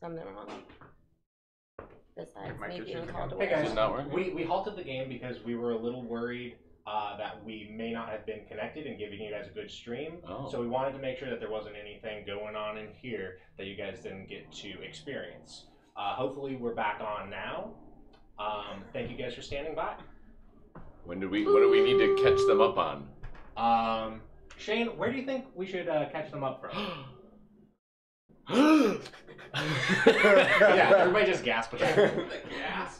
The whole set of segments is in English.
something wrong. Besides me issues being again. called Hey away. guys, we halted the game because we were a little worried that we may not have been connected and giving you guys a good stream. So we wanted to make sure that there wasn't anything going on in here that you guys didn't get to experience. Hopefully we're back on now. Thank you guys for standing by. What do we need to catch them up on? Shane, where do you think we should catch them up from? Yeah, everybody just gasped. From the gas.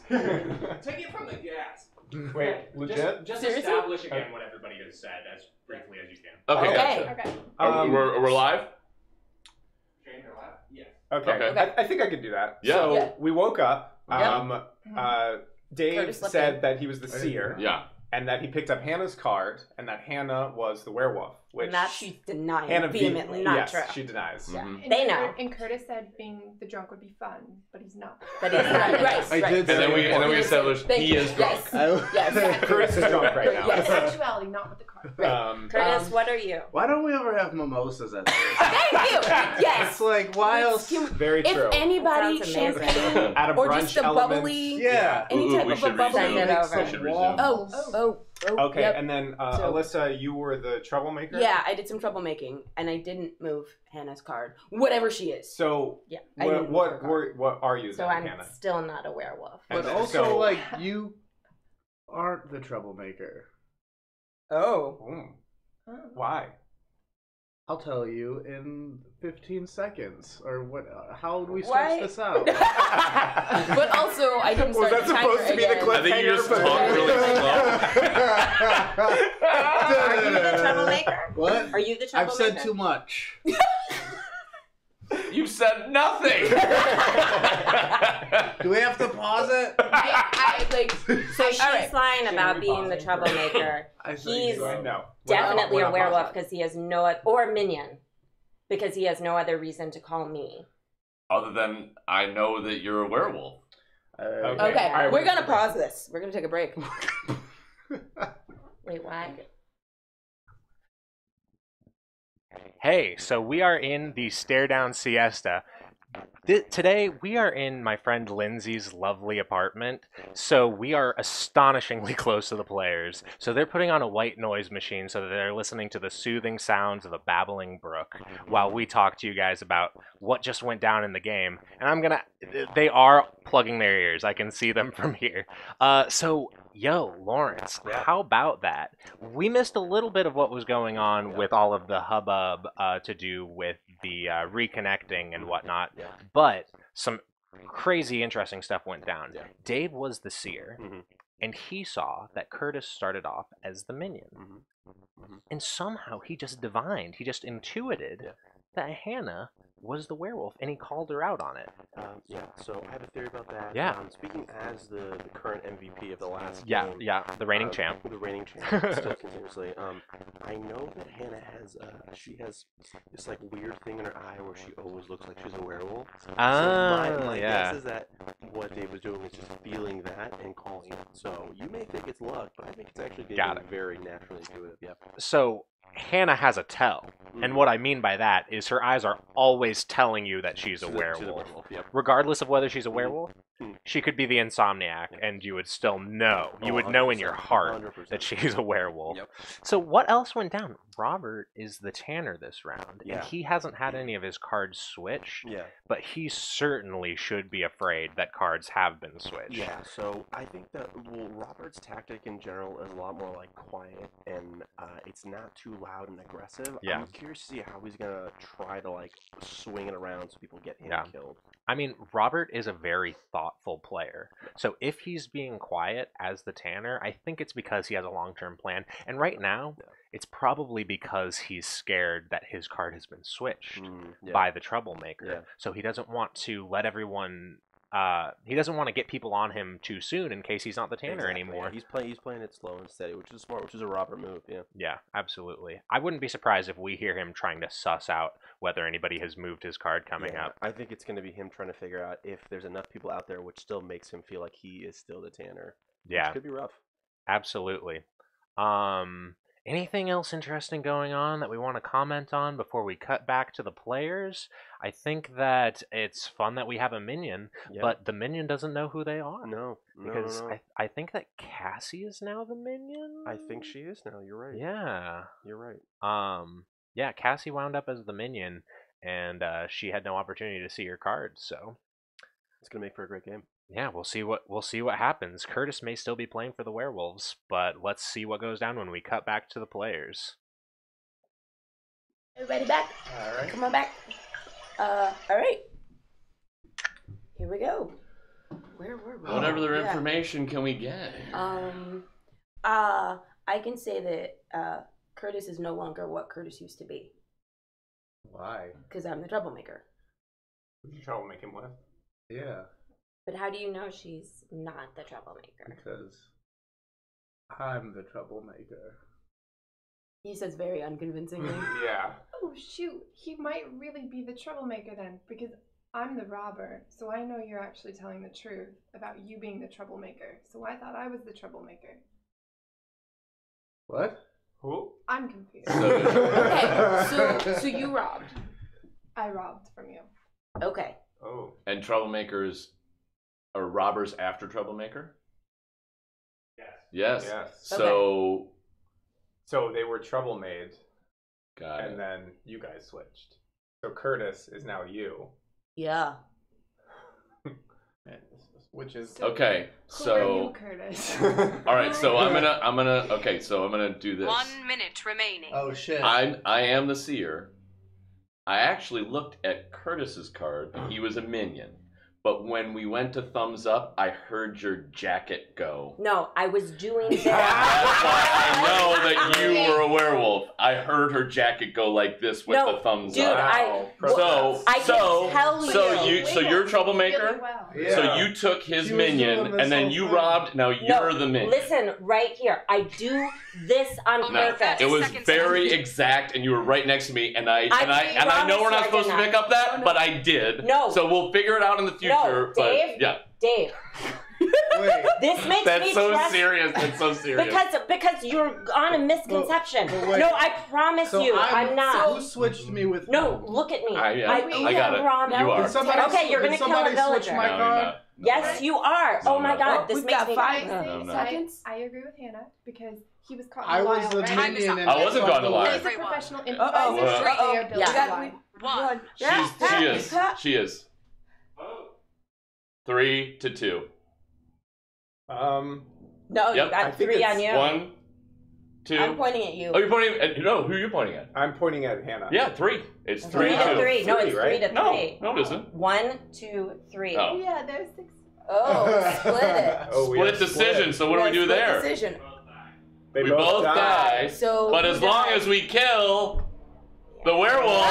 Take it from the gas. Wait, legit? Just Seriously? establish again what everybody has said as briefly as you can. Okay. Okay. Okay. We're live? Shane, you're live? Yes. Okay. Okay. I think I could do that. Yeah. So Yeah. we woke up. Yeah. Dave Curtis slept said in. that he was the seer. Yeah. And that he picked up Hannah's card, and that Hannah was the werewolf. Which And that she's denying Hannah vehemently. Not Not yes, true. she denies. Yeah. Mhm. They know. And Curtis said being the drunk would be fun, but he's not. But it's not. Right. I right. did And then we established Thank he you. is drunk. Yes. Yes. Curtis is drunk right now. In Yes. actuality, not with the card. Right. Curtis, what are you? Why don't we ever have mimosas at this? Thank you. Yes. It's like, why else? Very true. If anybody, That sounds amazing. champagne At a or brunch just a element. bubbly, Yeah. any type we of a should bubbly. Send it over. We should resume. Oh. Okay, Yep. and then So- Alyssa, you were the troublemaker? Yeah, I did some troublemaking, and I didn't move Hannah's card, whatever she is. So, Yeah, I didn't move her card. what are you So then, I'm Hannah? still not a werewolf. But And also, so- like, you aren't the troublemaker. Oh. Why? I'll tell you in 15 seconds. Or what? How do we Why? stretch this out? But also, I didn't Was start that the timer supposed to be the again. clip? I think you just talk really slow. Are you the troublemaker? What? Are you the I've troublemaker? said too much. You've said nothing. Do we have to pause it? So she's right. lying Shouldn't about we being pause the it? troublemaker. I think He's so. No. Definitely We're a not werewolf pausing. because he has no or minion because he has no other reason to call me. Other than I know that you're a werewolf. Okay, All right, we're gonna pause this. We're gonna take a break. Wait, what? Hey, so we are in the Stare Down Siesta. Today, we are in my friend Lindsay's lovely apartment, so we are astonishingly close to the players. So they're putting on a white noise machine so that they're listening to the soothing sounds of a babbling brook while we talk to you guys about what just went down in the game. And they are plugging their ears. I can see them from here. Yo, Lawrence, how about that? We missed a little bit of what was going on with all of the hubbub to do with the reconnecting and whatnot, but some crazy interesting stuff went down. Dave was the seer, and he saw that Curtis started off as the minion. And somehow he just divined, he just intuited that Hannah was the werewolf, and he called her out on it. So I have a theory about that. Yeah. Speaking as the current MVP of the last Yeah, game, the reigning champ. The reigning champ, still continuously. I know that Hannah has, she has this like weird thing in her eye where she always looks like she's a werewolf. So my guess is that what Dave was doing is just feeling that and calling it. So you may think it's luck, but I think it's actually getting very naturally intuitive. Yep. So Hannah has a tell, and what I mean by that is her eyes are always telling you that she's a werewolf. Regardless of whether she's a werewolf, she could be the insomniac, and you would still know. You would know in your heart 100%. that she's a werewolf. So what else went down? Robert is the tanner this round, and he hasn't had any of his cards switched, but he certainly should be afraid that cards have been switched. Yeah, so I think that Robert's tactic in general is a lot more like quiet, and it's not too loud and aggressive. I'm curious to see how he's gonna try to like swing it around so people get him killed. I mean, Robert is a very thoughtful player. So if he's being quiet as the tanner, I think it's because he has a long-term plan. And right now, it's probably because he's scared that his card has been switched by the troublemaker. So he doesn't want to let everyone... he doesn't want to get people on him too soon in case he's not the tanner anymore. Yeah. He's playing it slow and steady, which is smart, which is a Robert move. Yeah, absolutely. I wouldn't be surprised if we hear him trying to suss out whether anybody has moved his card coming up. I think it's going to be him trying to figure out if there's enough people out there which still makes him feel like he is still the tanner. Yeah, which could be rough. Absolutely. Anything else interesting going on that we want to comment on before we cut back to the players? I think that it's fun that we have a minion, Yeah. but the minion doesn't know who they are. No. Because I think that Cassie is now the minion. I think she is now. You're right. Yeah. You're right. Yeah, Cassie wound up as the minion, and she had no opportunity to see her cards, so It's gonna make for a great game. yeah, we'll see what happens. Curtis may still be playing for the werewolves, but let's see what goes down when we cut back to the players. Everybody back? All right. Come on back. All right. Here we go. Where were we? What other Yeah. information can we get? I can say that Curtis is no longer what Curtis used to be Why? because I'm the troublemaker. Who'd you trouble make him with? Yeah, But how do you know she's not the troublemaker? because I'm the troublemaker. He says very unconvincingly. Yeah. Oh shoot, he might really be the troublemaker then, because I'm the robber, so I know you're actually telling the truth about you being the troublemaker. So I thought I was the troublemaker. What? Who? I'm confused. Okay, so you robbed. I robbed from you. Okay. Oh. And troublemakers are robbers after troublemaker? Yes. Yes. So So they were trouble made, got and it. then you guys switched. So Curtis is now you. Yeah. Which is Okay. Who are you, So Curtis? all right, so I'm gonna do this. 1 minute remaining. Oh shit. I am the seer. I actually looked at Curtis's card, and he was a minion. But when we went to thumbs up, I heard your jacket go. No, I was doing That's that. why I know that you were a werewolf. I heard her jacket go like this with No, the thumbs dude, up. Wow. I can tell you. So you're a troublemaker. Really well. Yeah. So you took his She was doing minion, this and then whole you thing. robbed. Now you're the minion. Listen, right here. I do this on No, purpose. it was very exact, and you were right next to me, and I know we're not supposed to pick up that, but I did. No. So we'll figure it out in the future. No, Dave. But yeah, Dave, Wait. this makes that's me so trust serious. That's so serious. because you're on a misconception. But wait. No, I promise So you, I'm not. Who switched me with? No, who? look at me. I got it. promise. You are. Did somebody Okay, you're did gonna kill a somebody switch villager. my No, you're card? not. No. Yes, you are. No, Oh my no. God, this We've makes got me. 5 No, no. seconds. I agree with Hannah because he was caught I in a lie was the already. Time is minion. up. and I wasn't caught in a lie. He's a Everyone. professional Uh-oh. improviser. Uh-oh. They are built Yeah. to got lie. 1. She is. She is. 3 to 2. No, Yep. you I got think 3 it's on you. 1, 2. I'm pointing at you. Oh, you're pointing at no. Who are you pointing at? I'm pointing at Hannah. Yeah, 3. It's 3 3 to to 2. 3. No, it's 3 right? to No, 3. no, it isn't. 1, 2, 3. Oh. Yeah, there's 6. Oh, split it. Oh, we Split have decision. So what do we do Split there? Decision. They We both die. So. But who as long died? as we kill the werewolf,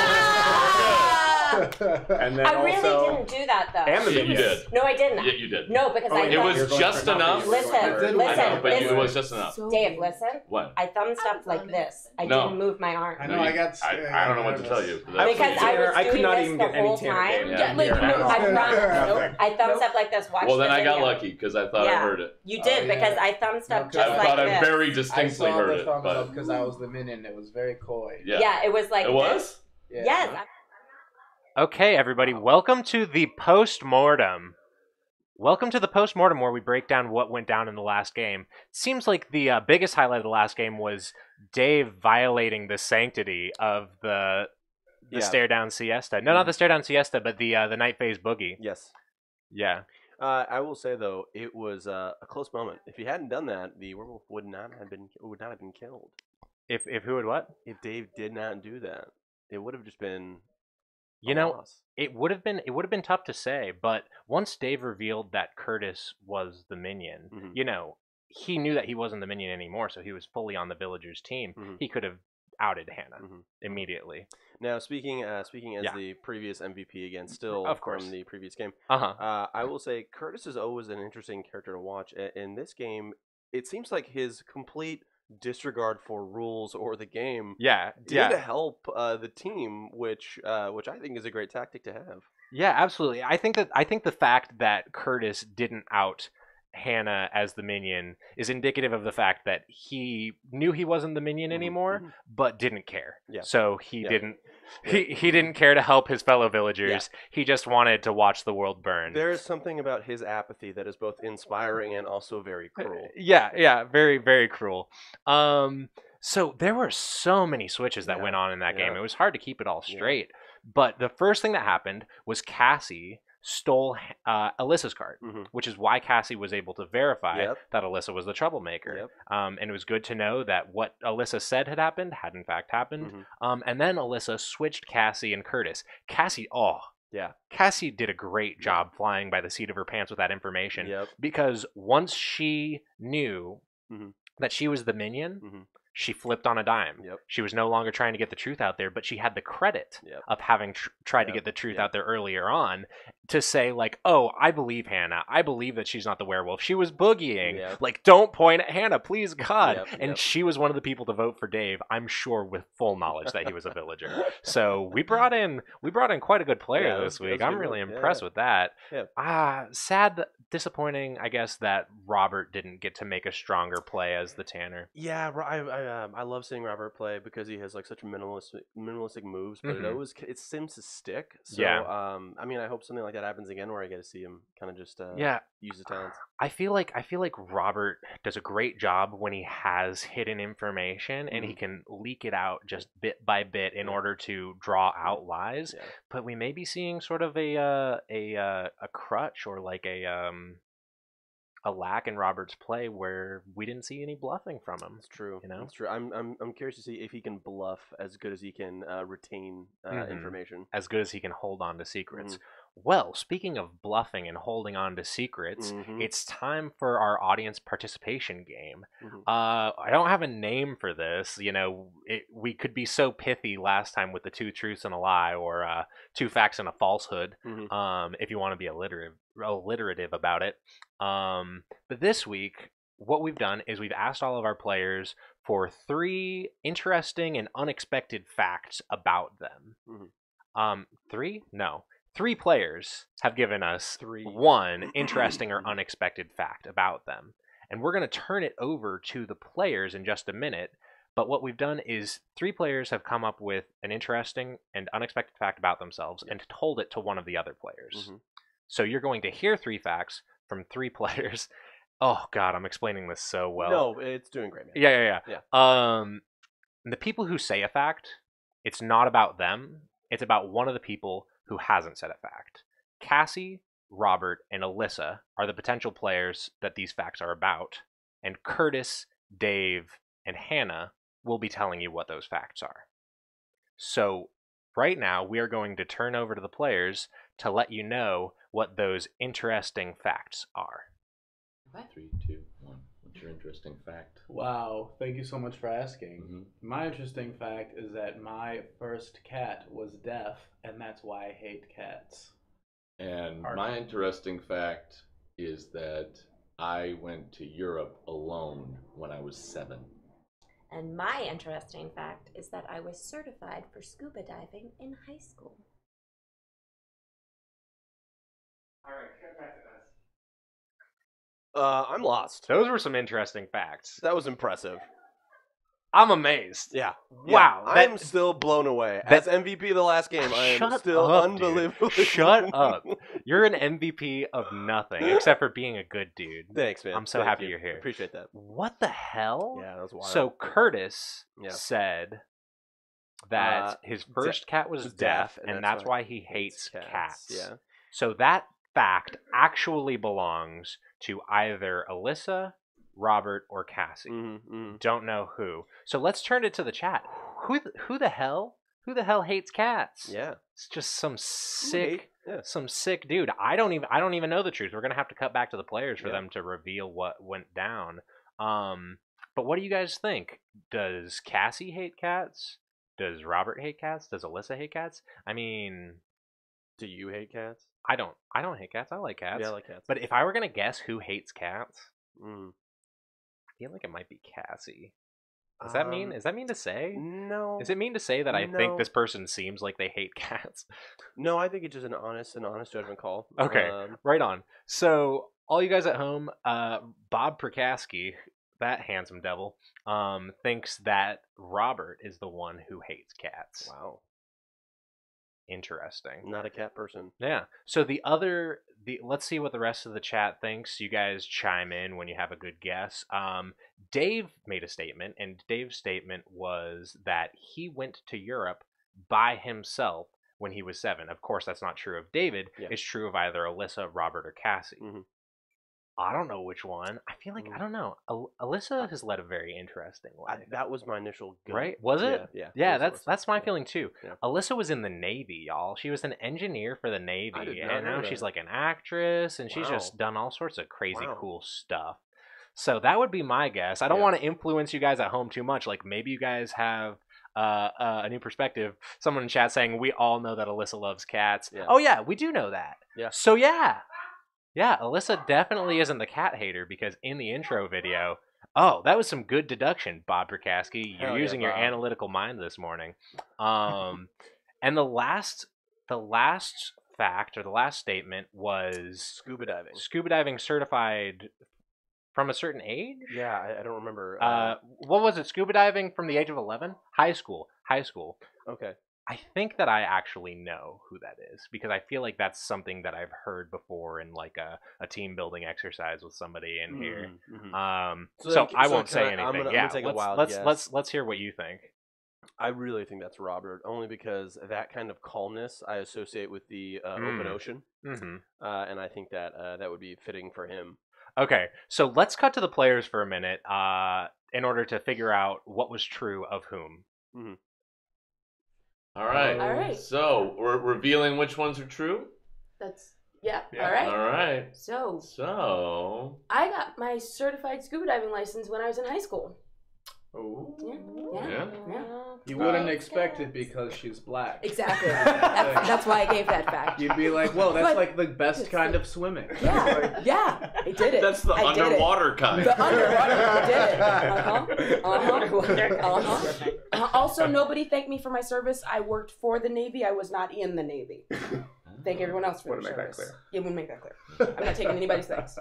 And then I really also, didn't do that though. And the yeah, you minions. did. No, I didn't. Yeah, you did. No, because I It thought, was You're going just for nothing. enough. Listen, I did listen, I know, but listen. it was just enough. So Dave, listen. What? I thumbs up like this. I No. didn't move my arm. I know. I got. I don't know what to tell you. I was Because a I tanner. was I could doing not this even the get any whole tanner time. game. Yeah, like, here. no, I promise. Nothing. I thumbs up like this. Watch Well, then the I got video. lucky because I thought I Yeah. heard it. You did Oh, yeah. because I thumbs up Okay. just I like thought this. I very I distinctly saw heard the it, thumbs up but because I was the minion. It was very coy. Yeah, it was like It was? Yeah. Yes. Okay, everybody, welcome to the post-mortem. Welcome to the post-mortem where we break down what went down in the last game. Seems like the biggest highlight of the last game was Dave violating the sanctity of the stare down siesta. No, not the stare down siesta, but the night phase boogie. Yes. Yeah. I will say though, it was a close moment. If he hadn't done that, the werewolf would not have been killed. If who would what? If Dave did not do that, it would have just been. You a know, loss. it would have been tough to say, but once Dave revealed that Curtis was the minion, Mhm. you know, he knew that he wasn't the minion anymore, so he was fully on the villagers' team. Mhm. He could have outed Hannah Mhm. immediately. Now speaking as Yeah. the previous MVP again, still Of course. from the previous game. Uh-huh. I will say Curtis is always an interesting character to watch. In this game, it seems like his complete disregard for rules or the game Yeah. did help the team, which I think is a great tactic to have. Yeah, absolutely. I think the fact that Curtis didn't out Hannah as the minion is indicative of the fact that he knew he wasn't the minion anymore, but didn't care. Yeah. So he didn't. He didn't care to help his fellow villagers. He just wanted to watch the world burn. There is something about his apathy that is both inspiring and also very cruel. Yeah, very, very cruel. So there were so many switches that went on in that game. It was hard to keep it all straight. But the first thing that happened was Cassie stole Alyssa's card, which is why Cassie was able to verify that Alyssa was the troublemaker. And it was good to know that what Alyssa said had happened had in fact happened. And then Alyssa switched Cassie and Curtis. Cassie did a great job flying by the seat of her pants with that information, because once she knew that she was the minion, she flipped on a dime. She was no longer trying to get the truth out there, but she had the credit of having tried to get the truth out there earlier on, to say, like, oh, I believe Hannah. I believe that she's not the werewolf. She was boogieing. Like, don't point at Hannah, please, God. And she was one of the people to vote for Dave, I'm sure, with full knowledge that he was a villager. So we brought in quite a good player this week. I'm really impressed with that. Sad, disappointing, I guess, that Robert didn't get to make a stronger play as the Tanner. Yeah, I love seeing Robert play because he has like such minimalistic moves, but it seems to stick. So I mean, I hope something like that happens again, where I get to see him kind of just use his talents. I feel like Robert does a great job when he has hidden information and he can leak it out just bit by bit in order to draw out lies. But we may be seeing sort of a crutch, or like a lack in Robert's play where we didn't see any bluffing from him. It's true. You know, it's true. I'm curious to see if he can bluff as good as he can retain information, as good as he can hold on to secrets. Well, speaking of bluffing and holding on to secrets, it's time for our audience participation game. I don't have a name for this. You know, we could be so pithy last time with the 2 truths and a lie, or 2 facts and a falsehood, if you want to be alliterative about it. But this week, what we've done is we've asked all of our players for 3 interesting and unexpected facts about them. 3? No. 3 players have given us 1 interesting or unexpected fact about them. And we're going to turn it over to the players in just a minute. But what we've done is 3 players have come up with an interesting and unexpected fact about themselves and told it to one of the other players. So you're going to hear 3 facts from 3 players. Oh, God, I'm explaining this so well. No, it's doing great, man. Yeah. The people who say a fact, it's not about them. It's about one of the people who hasn't said a fact. Cassie, Robert, and Alyssa are the potential players that these facts are about, and Curtis, Dave, and Hannah will be telling you what those facts are. So right now, we are going to turn over to the players to let you know what those interesting facts are. 3, 2, 1. What's your interesting fact? Wow, thank you so much for asking. My interesting fact is that my first cat was deaf, and that's why I hate cats. And my interesting fact is that I went to Europe alone when I was 7. And my interesting fact is that I was certified for scuba diving in high school. All right, get back to us. I'm lost. Those were some interesting facts. That was impressive. I'm amazed. Yeah. Wow. I'm still blown away. As MVP of the last game, I am still unbelievable. Shut up. You're an MVP of nothing, except for being a good dude. Thanks, man. I'm so happy you're here. Appreciate that. What the hell? Yeah, that was wild. So Curtis said that his first cat was deaf, and that's why he hates cats. Yeah. So that fact actually belongs to either Alyssa, Robert, or Cassie. Don't know who. So let's turn it to the chat. Who the hell hates cats? Yeah, it's just some sick dude. I don't even know the truth. We're gonna have to cut back to the players for them to reveal what went down. But what do you guys think? Does Cassie hate cats? Does Robert hate cats? Does Alyssa hate cats? I mean, do you hate cats? I don't hate cats. I like cats. Yeah, I like cats. But if I were gonna guess who hates cats, I feel like it might be Cassie. Is that mean? Is that mean to say? No. Is it mean to say that I think this person seems like they hate cats? No, I think it's just an honest judgment call. Okay, right on. So all you guys at home, Bob Prakaski, that handsome devil, thinks that Robert is the one who hates cats. Wow. Interesting. Not a cat person. Yeah. So let's see what the rest of the chat thinks. You guys chime in when you have a good guess. Dave made a statement, and Dave's statement was that he went to Europe by himself when he was 7. Of course, that's not true of David. Yeah. It's true of either Alyssa, Robert, or Cassie. Mm-hmm. I don't know which one. I feel like I don't know. Alyssa has led a very interesting life. That was my initial gut. Right? Was it? Yeah. That's my feeling too. Yeah. Alyssa was in the Navy, y'all. She was an engineer for the Navy, not and now know she's that. like an actress, and she's Wow. just done all sorts of crazy Wow. cool stuff. So that would be my guess. I don't want to influence you guys at home too much. Like maybe you guys have a new perspective. Someone in chat saying we all know that Alyssa loves cats. Yeah. Oh yeah, we do know that. Yeah. So yeah, Alyssa definitely isn't the cat hater because in the intro video, that was some good deduction, Bob Prakaski. You're Hell yeah, using your Bob. analytical mind this morning. And the last fact or the last statement was Scuba diving. scuba diving certified from a certain age. Yeah, I don't remember. What was it? Scuba diving from the age of 11? High school. Okay. I think that I actually know who that is because I feel like that's something that I've heard before in like a team building exercise with somebody in here. Mm-hmm. So I won't say anything. I'm gonna take a wild guess. Let's hear what you think. I really think that's Robert, only because that kind of calmness I associate with the open ocean, Mm-hmm. and I think that that would be fitting for him. Okay, so let's cut to the players for a minute in order to figure out what was true of whom. Mm-hmm. All right. All right. So we're revealing which ones are true. That's Yeah. All right. All right. So I got my certified scuba diving license when I was in high school. Oh. Yeah. You wouldn't expect it because she's black. Exactly. That's why I gave that fact. You'd be like, whoa, that's But- like the best kind of swimming. Yeah, I did it. That's the I did it. underwater kind. The underwater, I did it. Also, nobody thanked me for my service. I worked for the Navy. I was not in the Navy. Thank everyone else for Want their to make that service. clear. Yeah, we'll make that clear. I'm not taking anybody's thanks.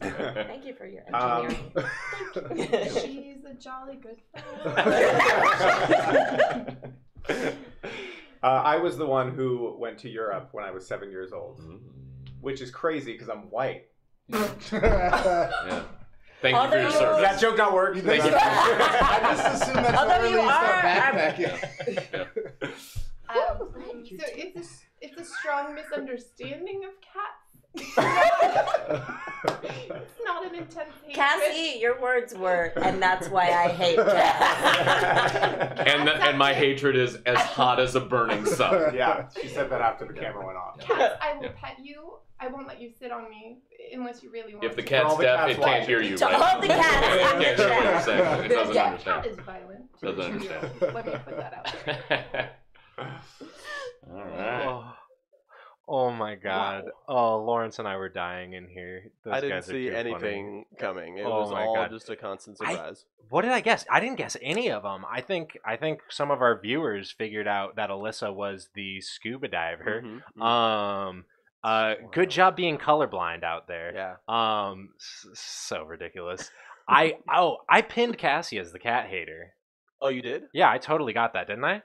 Thank you for your engineering. She's a jolly good I was the one who went to Europe when I was 7 years old, which is crazy because I'm white. Yeah. Thank you for your service. That joke not work. Thank you. I just assumed that's Although what you really start are- backpacking. So it's a strong misunderstanding of cats. It's not an intense hatred. Cassie, your words were, and that's why I hate cats. And my hatred is as hot as a burning sun. Yeah, she said that after the camera went off. Cats, I will pet you. I won't let you sit on me unless you really want If the to. cat's all the deaf, cats it can't watch. hear you, To right? all the cats It on the can't hear what you're chat. saying. It doesn't Yeah, understand. cat is violent. Doesn't understand. Let me put that out. All right. Oh my God! Oh, Lawrence and I were dying in here. Those I didn't guys are see too funny. anything coming. It Oh was my all God. just a constant surprise. What did I guess? I didn't guess any of them. I think some of our viewers figured out that Alyssa was the scuba diver. Mhm. Good job being colorblind out there. Yeah. So ridiculous. I pinned Cassie as the cat hater. Oh, you did? Yeah, I totally got that, didn't I?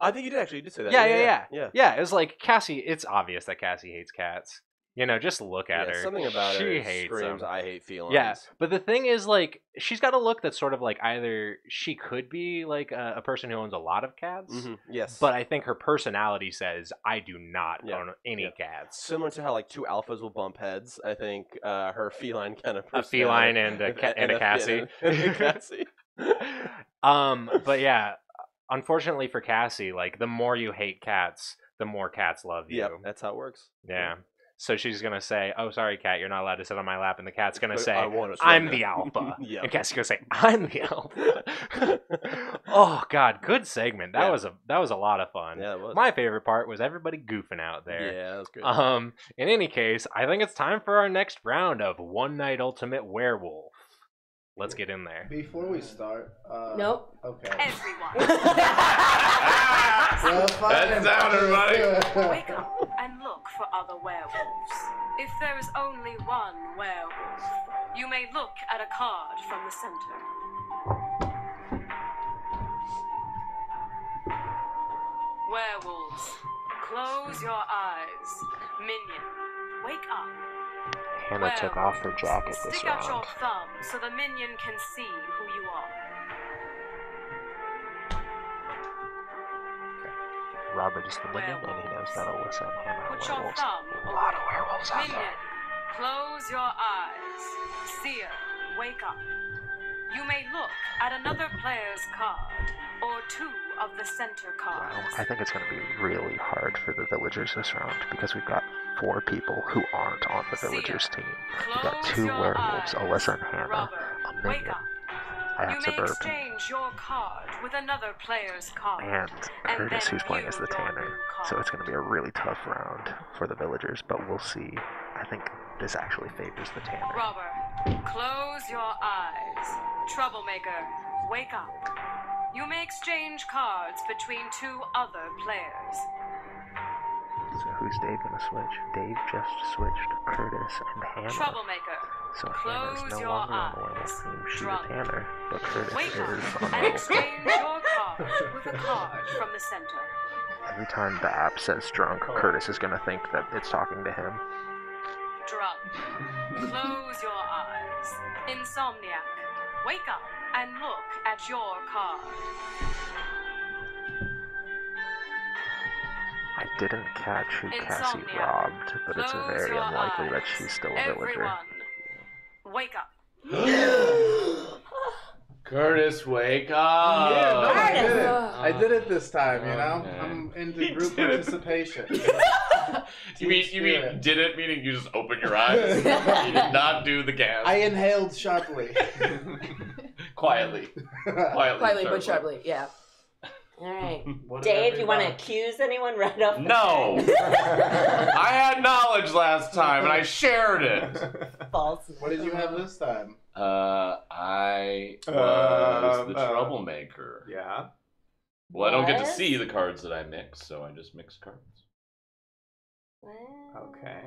I think you did actually. You did say that. Yeah. Yeah, it was like Cassie. It's obvious that Cassie hates cats. You know, just look at her. Something about she her hates screams, them. I hate feelings. Yeah, but the thing is, like, she's got a look that's sort of like either she could be like a person who owns a lot of cats, Yes. but I think her personality says I do not own any cats. Similar to how like two alphas will bump heads, I think her feline kind of A feline and a Cassie. and a Cassie. But yeah, unfortunately for Cassie, like the more you hate cats, the more cats love you. Yep, that's how it works. Yeah. So she's gonna say, "Oh, sorry, cat, you're not allowed to sit on my lap," and the cat's gonna say, I wanna sit "I'm there." the alpha." Yeah. And Cassie's gonna say, "I'm the alpha." Oh God, good segment. That was a lot of fun. Yeah, it was. My favorite part was everybody goofing out there. Yeah, that was good. In any case, I think it's time for our next round of One Night Ultimate Werewolf. Let's get in there. Before we start, Nope. Okay. Everyone, Well, fine. That's down, everybody. wake up and look for other werewolves. If there is only one werewolf, you may look at a card from the center. Werewolves, close your eyes. Minion, wake up. Hannah took off her jacket this Stick out your round. thumb so the minion can see who you are. Robert is the minion, and he knows that Alyssa and Hannah are Put your werewolves. thumb A lot of away. werewolves out Minion, there. close your eyes. Seer, wake up. You may look at another player's card, or two of the center cards. Well, I think it's going to be really hard for the villagers this round because we've got 4 people who aren't on the villagers team. We've got 2 werewolves, Alyssa and Hannah, Robber, a wake minion. up. I You have may Suburban, exchange your card with another player's card. and Curtis, then who's playing as view the your Tanner. new card. So it's going to be a really tough round for the villagers, but we'll see. I think this actually favors the Tanner. Robber, close your eyes. Troublemaker, wake up. You may exchange cards between 2 other players. So who's Dave going to switch? Dave just switched Curtis and Hannah. Troublemaker, So Hannah's close no your longer on the eyes. werewolf team. She's Drunk. a Tanner, but Curtis wake is up on the and werewolf team. exchange your card with a card from the center. Every time the app says drunk, Curtis is going to think that it's talking to him. Drunk, close your eyes. Insomniac, wake up and look at your card. I didn't catch who Cassie Insomniac. robbed, but it's Close very your unlikely that eyes. she's still a villager. Everyone, wake up. Curtis, wake up! Yeah, no, I did it. Curtis. I did it this time, you know? Okay. I'm into He group did it. participation. You mean Spirit. did it? Meaning you just open your eyes? You did not do the gas. I inhaled sharply. Quietly. Quietly but sharply, yeah. All right. What did Dave, you want to everybody- accuse anyone right off the No. bat? I had knowledge last time and I shared it. False. What did you have this time? I was the troublemaker. Yeah. Well, I don't get to What? see the cards that I mix, so I just mix cards. Okay.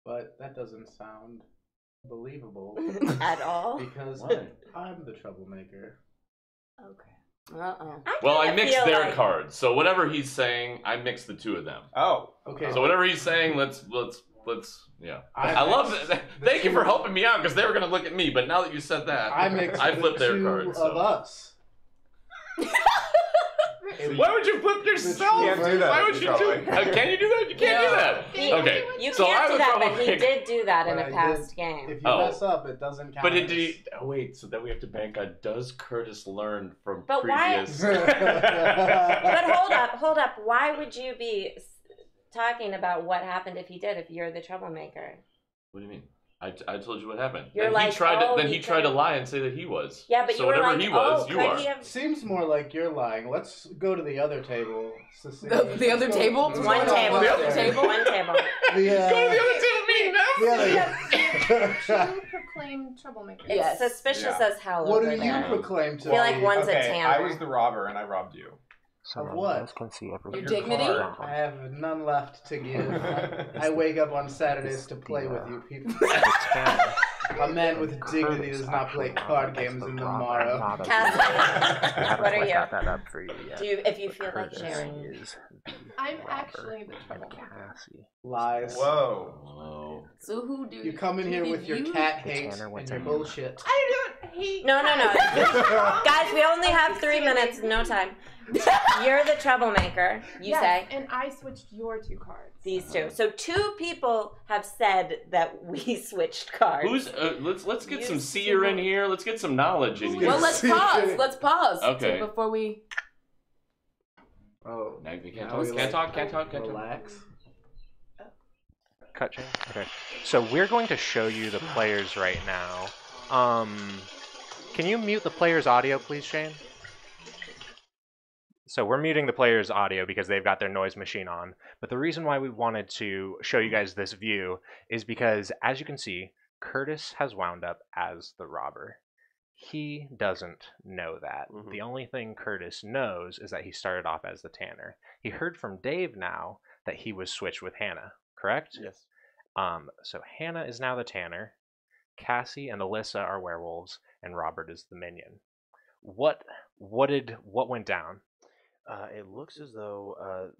But that doesn't sound believable. At all? Because Why? I'm the troublemaker. Okay. Uh-uh. Well, I kinda mixed feel their like- cards, so whatever he's saying, I mixed the 2 of them. Oh. Okay. So whatever he's saying, let's yeah. I I love mixed that. Thank you for helping me out because they were gonna look at me, but now that you said that, I mixed I the flipped their 2 cards. of So. us. Why would you flip yourself? You can't do that. Why would you do? Can you do that? You can't do that. Yeah. Okay. You So I can't do was that, but he troublemaker. did do that in But a I past did. game. If you Oh. mess up, it doesn't count. But did as- he? Oh, wait. So then we have to bank on does Curtis learn from But why- previous? But hold up. Why would you be talking about what happened if he did, if you're the troublemaker? What do you mean? I told you what happened. You're Then like, he tried oh, to. Then he he tried to could've- lie and say that he was. Yeah, but so you were whatever like, he was, oh, you could are. he have... Seems more like you're lying. Let's go to the other table. The other table? Let's One go table. to One table. One table. The, Go to the other table meeting now. the other- Self-proclaimed troublemaker. Yes. It's suspicious Yeah. as hell What over do you there. proclaim to I feel like be? one's a Okay, Tanner. I was the robber and I robbed you. So Of then what? you guys can see everything. Your dignity? I have none left to give. I wake up on Saturdays to play with you people. The Tanner. A man with dignity Curtis does not play actually card nominates games the in the robber, morrow. not a Cassie, villager. We haven't what are quite you? got that up for you yet. Do you, if you feel Curtis like sharing. is the I'm robber, actually the and troublemaker. Cassie. Lies. Whoa. Oh. So who do You come in here with your cat hate Tanner went and your to- bullshit. I don't hate. No. Guys, we only have 3 minutes, no time. You're the troublemaker, you Yes, say. and I switched your 2 cards. These 2. So 2 people have said that we switched cards. Who's? Let's get You some seer in here. Let's get some knowledge in here. Well, let's pause. Let's pause. Okay. Before we. Oh, Now we can't now talk. we Can't talk. Can't talk. Can't talk. relax. Cut chain? Okay. So we're going to show you the players right now. Can you mute the player's audio, please, Shane? So we're muting the player's audio because they've got their noise machine on. But the reason why we wanted to show you guys this view is because, as you can see, Curtis has wound up as the robber. He doesn't know that. Mhm. The only thing Curtis knows is that he started off as the Tanner. He heard from Dave now that he was switched with Hannah, correct? Yes. So Hannah is now the Tanner. Cassie and Alyssa are werewolves, and Robert is the minion. What went down? It looks as though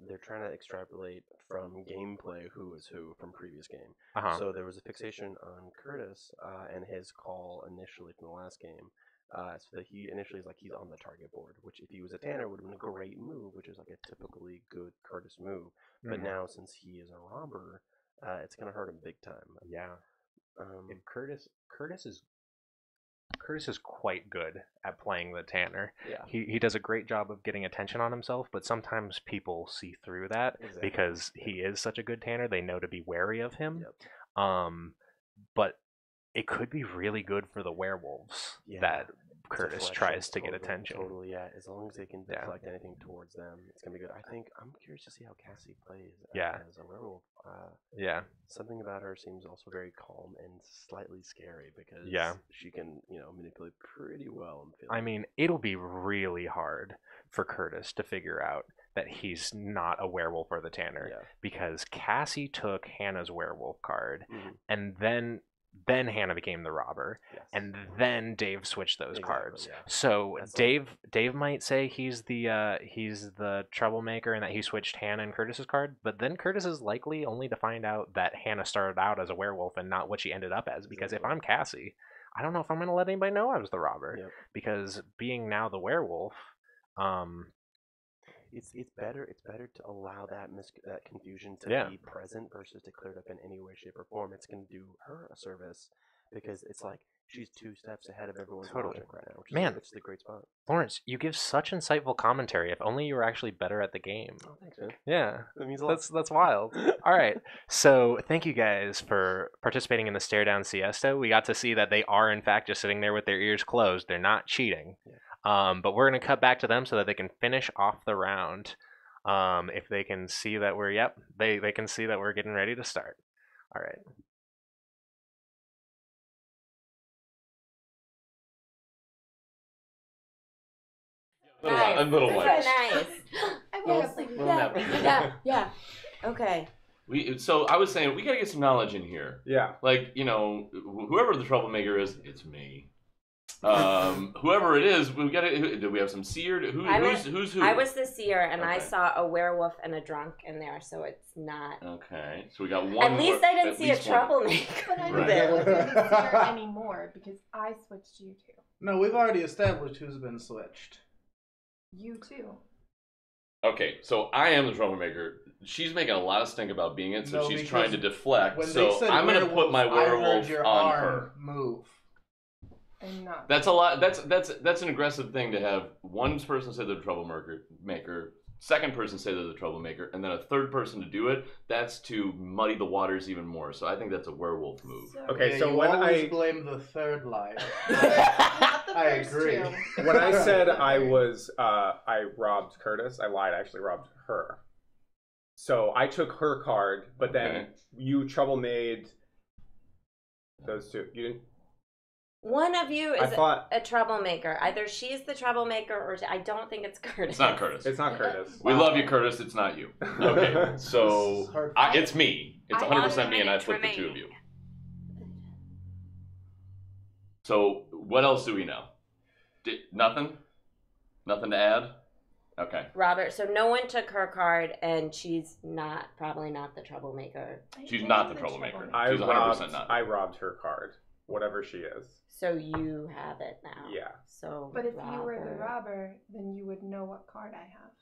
they're trying to extrapolate from gameplay who is who from previous game. So there was a fixation on Curtis and his call initially from the last game. So that he initially is like he's on the target board, which if he was a Tanner would have been a great move, which is like a typically good Curtis move. But now since he is a robber, it's gonna hurt him big time. Yeah. If Curtis is quite good at playing the Tanner. Yeah. He does a great job of getting attention on himself, but sometimes people see through that because he is such a good Tanner. They know to be wary of him. But it could be really good for the werewolves that Curtis tries to get attention. Totally, yeah. As long as they can deflect anything towards them, it's gonna be good. I'm curious to see how Cassie plays as a werewolf. Something about her seems also very calm and slightly scary because she can, manipulate pretty well. I mean, it'll be really hard for Curtis to figure out that he's not a werewolf or the Tanner because Cassie took Hannah's werewolf card and then Hannah became the robber, and then Dave switched those cards. Yeah. So Dave might say he's the troublemaker and that he switched Hannah and Curtis's card, but then Curtis is likely only to find out that Hannah started out as a werewolf and not what she ended up as. Because if I'm Cassie, I don't know if I'm going to let anybody know I was the robber. Because being now the werewolf, it's better to allow that confusion to be present versus to clear it up in any way, shape, or form. It's going to do her a service because it's like she's 2 steps ahead of everyone watching right now, which is a great spot. Lawrence, you give such insightful commentary. If only you were actually better at the game. Oh, thanks, man. Yeah, that means a lot. That's wild. All right, so thank you guys for participating in the Stare Down Siesta. We got to see that they are in fact just sitting there with their ears closed. They're not cheating. But we're going to cut back to them so that they can finish off the round. If they can see that they can see that we're getting ready to start. All right. A little one. Nice. Yeah. Okay. So I was saying we gotta get some knowledge in here. Yeah. Like, whoever the troublemaker is, it's me. Whoever it is, we gotta. Do we have some seer? Who's who? I was the seer, and I saw a werewolf and a drunk in there, so it's not. Okay, so we got one. At least I didn't see a troublemaker. But I don't think the seer anymore because I switched you two. No, we've already established who's been switched. You too. Okay, so I am the troublemaker. She's making a lot of stink about being it, so she's trying to deflect. So I'm going to put my werewolf on her. Move. That's a lot. That's an aggressive thing to have. One person say they're the troublemaker, second person say they're the troublemaker, and then a third person to do it. That's to muddy the waters even more. So I think that's a werewolf move. Okay, so you when always blame the third lie. I agree. When I said I robbed Curtis, I lied. I actually robbed her. So I took her card, but then you trouble-made those two. You didn't. One of you is a troublemaker. Either she's the troublemaker or I don't think it's Curtis. It's not Curtis. It's not Curtis. We love you, Curtis. It's not you. Okay, so it's me. It's 100% me, and I flipped the two of you. So what else do we know? Nothing? Nothing to add? Okay. Robert, so no one took her card, and she's probably not the troublemaker. She's not the troublemaker. She's 100% not. I robbed her card, whatever she is. So you have it now. Yeah. So. But if you were the robber, then you would know what card I have.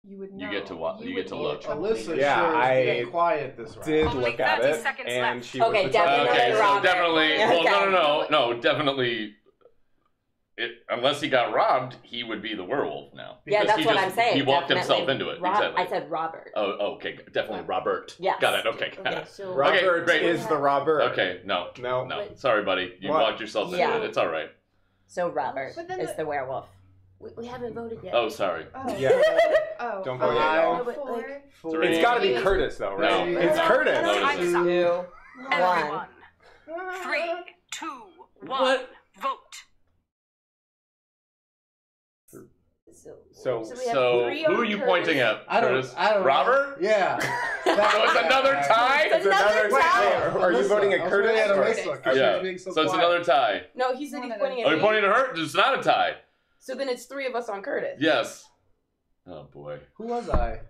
You would know. You get to what? You get to look. Alyssa, I quiet this round. Did look at it, and she was the definitely so definitely. Well, no, definitely. Unless he got robbed, he would be the werewolf now. Yeah, that's what I'm saying. He walked himself into it. Exactly. I said Robert. Oh, okay. Definitely Robert. Yes. Got it. Okay. So Robert is the robber. Okay, no. Sorry, buddy. You walked yourself into it. It's all right. So Robert is the werewolf. We haven't voted yet. Oh, sorry. Oh. Yeah. Don't vote yet. It's got to be Curtis, though, right? No. It's Curtis. 2, 1. 3, 2, 1. What? Vote. So who are you pointing at, Curtis? I don't Robert? know. Yeah. So it's another tie? It's another tie. Are you voting at Curtis? Yeah. So it's another tie. No, he said he's pointing at Oh, you're me. pointing at her? It's not a tie. So then it's 3 of us on Curtis. Yes. Oh, boy. Who was I?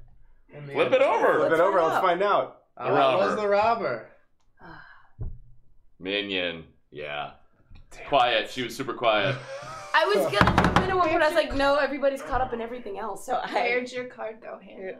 Flip it over. Flip it over. Let's find out. The robber. was the robber? Minion. Yeah. Quiet. She was super quiet. I was gonna jump in at one point. I was like, no, everybody's caught up in everything else. So Where'd your card go, Hannah?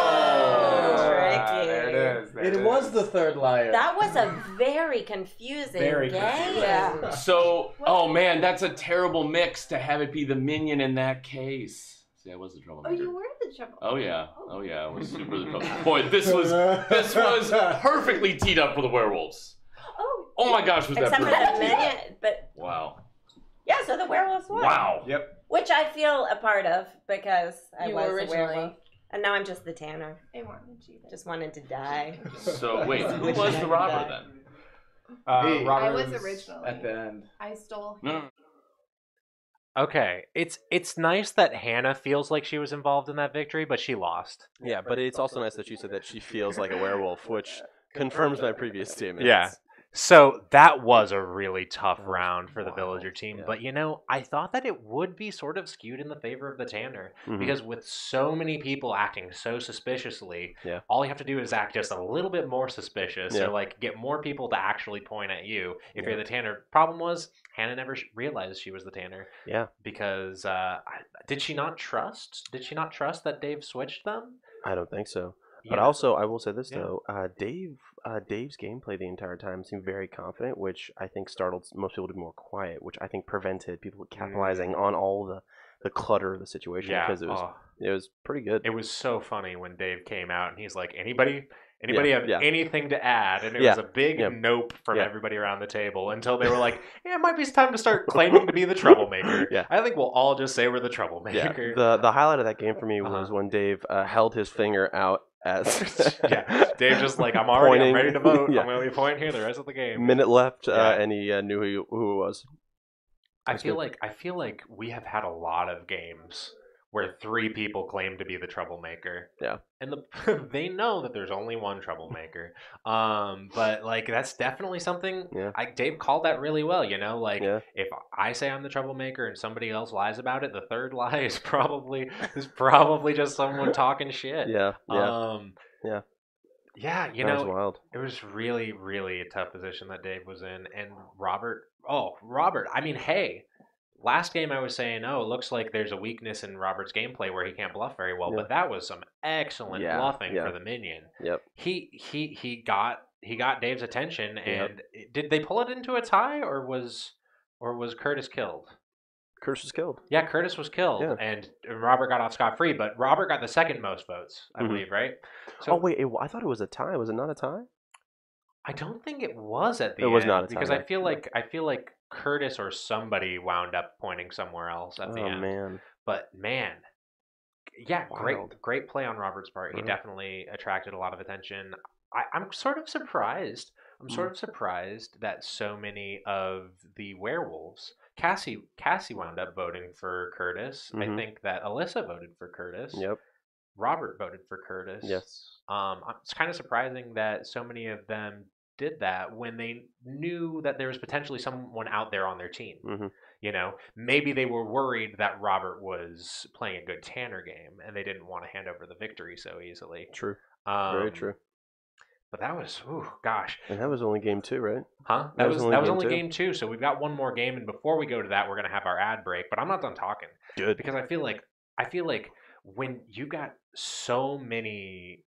Oh! Tricky. There it is. It was the third liar. That was a very confusing game. yeah. So, oh man, that's a terrible mix to have it be the minion in that case. See, I was the troublemaker. Oh, you were the trouble. Oh yeah, oh yeah, I was super the trouble. Boy, this was perfectly teed up for the werewolves. Oh my gosh, was that Except for perfect? the minion, but Wow. yeah, so the werewolves won. Wow. Yep. Which I feel a part of because I You was were a originally. werewolf. And now I'm just the tanner. I wanted you to. Just wanted to die. So wait, who was the robber then? Me. Robert I was originally. At the end. I stole. No. Okay, it's nice that Hannah feels like she was involved in that victory, but she lost. Yeah, but it's also nice that you said that she feels like a werewolf, which confirms my previous statement. Yeah. So that was a really tough round for the villager team, yeah. but I thought that it would be sort of skewed in the favor of the tanner Mhm. because with so many people acting so suspiciously, Yeah. all you have to do is act just a little bit more suspicious, Yeah. or like get more people to actually point at you if Yeah. you're the tanner. Problem was Hannah never realized she was the tanner. Yeah. Because did she not trust? Did she not trust that Dave switched them? I don't think so. You But know? also, I will say this Yeah. though, Dave's gameplay the entire time seemed very confident, which I think startled most people to be more quiet, which I think prevented people capitalizing on all the clutter of the situation Yeah. because it was pretty good. It was so funny when Dave came out and he's like, anybody have yeah. anything to add? And it Yeah, was a big yeah. nope from Yeah. everybody around the table until they were like, yeah, it might be time to start claiming to be the troublemaker. Yeah. I think we'll all just say we're the Yeah. troublemaker. The highlight of that game for me was Uh-huh. when Dave held his finger out as Yeah. Dave just like, I'm Pointing. ready to vote. Yeah. I'm going to be pointing here the rest of the game. minute left, Yeah. and he knew who it was. I feel like we have had a lot of games where 3 people claim to be the troublemaker. Yeah. And they know that there's only one troublemaker. But like that's definitely something. Yeah. Dave called that really well. Yeah. If I say I'm the troublemaker and somebody else lies about it, the third lie is probably just someone talking shit. Yeah. Yeah. Yeah, That was wild. it was really, really a tough position that Dave was in. And Robert, I mean, hey, last game I was saying, it looks like there's a weakness in Robert's gameplay where he can't bluff very well, Yeah. but that was some excellent Yeah, bluffing yeah. for the minion. Yep. He got Dave's attention, and did they pull it into a tie, or was Curtis killed? Curtis was killed. Yeah, Curtis was killed, Yeah. and Robert got off scot-free, but Robert got the second most votes, I Mhm. believe, right? So Oh wait, I thought it was a tie. Was it not a tie? I don't think it was at the It end. was not a tie, because no. I feel like Curtis or somebody wound up pointing somewhere else at the Oh end. man. But man, yeah, Wild. great play on Robert's part. He Mhm. definitely attracted a lot of attention. I'm sort of surprised. I'm Mm-hmm. sort of surprised that so many of the werewolves. Cassie wound up voting for Curtis. I Mhm. think that Alyssa voted for Curtis. Yep. Robert voted for Curtis. Yes. It's kind of surprising that so many of them did that when they knew that there was potentially someone out there on their team. Mhm. Maybe they were worried that Robert was playing a good Tanner game and they didn't want to hand over the victory so easily. True. Very true. But that was, gosh. And that was only game 2, right? Huh? That was only game 2. So we've got one more game, and before we go to that, we're gonna have our ad break. But I'm not done talking. Good. Because I feel like when you got so many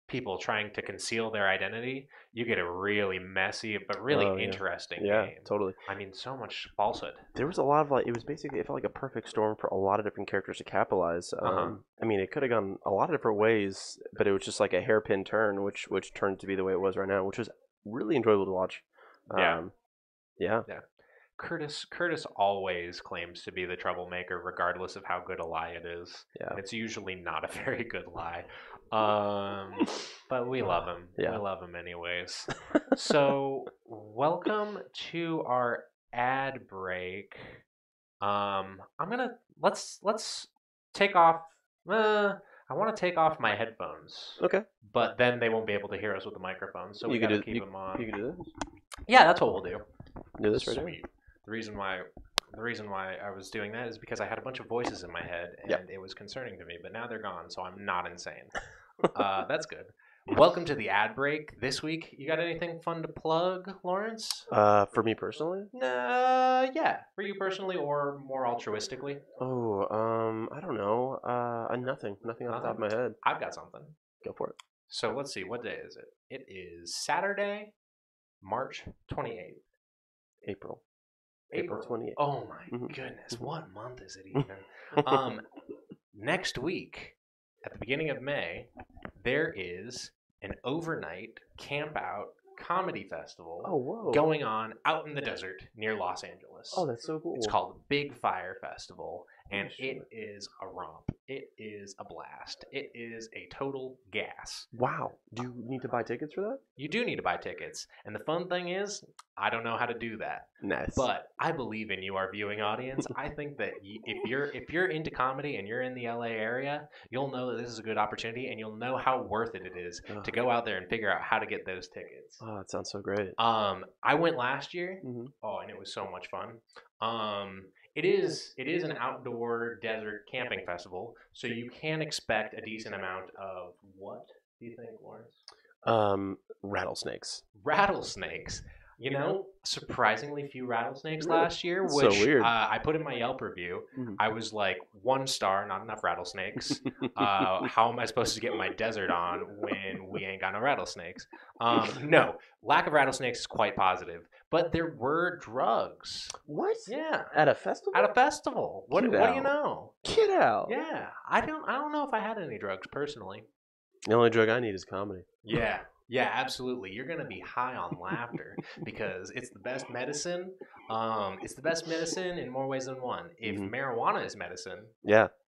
people trying to conceal their identity, you get a really messy but really Oh, yeah. interesting Yeah, game. totally. I mean, so much falsehood. There was a lot of it felt like a perfect storm for a lot of different characters to capitalize. I mean, it could have gone a lot of different ways, but it was just like a hairpin turn, which turned to be the way it was right now, which was really enjoyable to watch. Yeah. Yeah. Curtis always claims to be the troublemaker, regardless of how good a lie it is. Yeah. It's usually not a very good lie. But we love him. Yeah. We love him anyways. So, welcome to our ad break. Let's take off. I want to take off my headphones. Okay. But then they won't be able to hear us with the microphones, so we gotta keep them on. You can do this. Yeah, that's what we'll do. Do this right Sweet. The reason why I was doing that is because I had a bunch of voices in my head, and it was concerning to me. But now they're gone, so I'm not insane. That's good. Welcome to the ad break. This week, you got anything fun to plug, Lawrence? For me personally? Yeah. For you personally, or more altruistically? Oh, I don't know. Nothing off the top of my head. I've got something. Go for it. So let's see. What day is it? It is Saturday, March 28th. April 28th. Oh my goodness! What month is it even? Next week, at the beginning of May, there is an overnight camp out comedy festival going on out in the desert near Los Angeles. Oh, that's so cool. It's called the Big Fire Festival, and it is a romp. It is a blast. It is a total gas. Wow. Do you need to buy tickets for that? You do need to buy tickets. And the fun thing is, I don't know how to do that. Nice. But I believe in you, our viewing audience. I think that if you're into comedy and you're in the LA area, you'll know that this is a good opportunity, and you'll know how worth it is to go out there and figure out how to get those tickets. Oh, that sounds so great. I went last year. Oh, and it was so much fun. It is an outdoor desert camping festival, so you can expect a decent amount of what do you think, Lawrence? Rattlesnakes. Rattlesnakes. You know, surprisingly few rattlesnakes last year, So which weird. I put in my Yelp review. I was like, 1 star, not enough rattlesnakes. How am I supposed to get my desert on when we ain't got no rattlesnakes? No, lack of rattlesnakes is quite positive. But there were drugs. What? Yeah. At a festival? At a festival. What do you know? Get out. Yeah. I don't know if I had any drugs personally. The only drug I need is comedy. Yeah. Yeah, absolutely. You're going to be high on laughter because it's the best medicine. It's the best medicine in more ways than one. If marijuana is medicine,